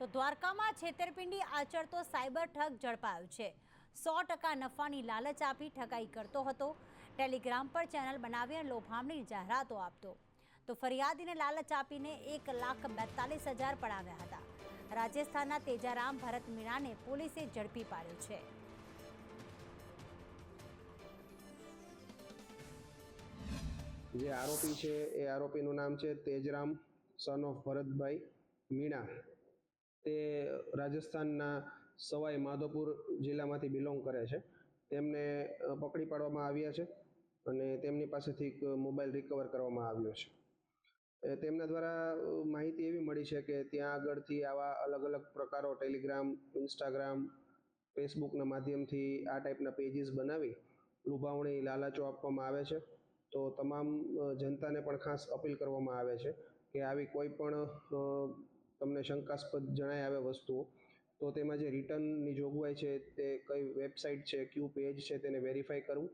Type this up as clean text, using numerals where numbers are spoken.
તો દ્વારકામાં છેતરપિંડી આચરતો સાયબર ઠગ ઝડપાયો છે। 100% નફાની લાલચ આપી ઠગાઈ કરતો હતો। ટેલિગ્રામ પર ચેનલ બનાવી અને લોભામણી જાહેરાતો આપતો તો ફરિયાદીને લાલચ આપીને 1,42,000 પડાવ્યા હતા। રાજસ્થાનના તેજારામ ભરત મીણાને પોલીસે ઝડપી પાડ્યો છે। જે આરોપી છે એ આરોપીનું નામ છે તેજરામ સન ઓફ ભરતભાઈ મીણા। તે રાજસ્થાનના સવાઈ માધોપુર જિલ્લામાંથી બિલોંગ કરે છે। તેમને પકડી પાડવામાં આવ્યા છે અને તેમની પાસેથી એક મોબાઈલ રિકવર કરવામાં આવ્યો છે। તેમના દ્વારા માહિતી એવી મળી છે કે ત્યાં આગળથી આવા અલગ અલગ પ્રકારો ટેલિગ્રામ, ઇન્સ્ટાગ્રામ, ફેસબુકના માધ્યમથી આ ટાઈપના પેજીસ બનાવી લુભાવણી લાલચો આપવામાં આવે છે। તો તમામ જનતાને પણ ખાસ અપીલ કરવામાં આવે છે કે આવી કોઈ પણ તમને શંકાસ્પદ જણાય આવે વસ્તુઓ તો તેમાં જે રિટર્નની જોગવાઈ છે તે કઈ વેબસાઇટ છે, કયું પેજ છે તેને વેરીફાઈ કરવું।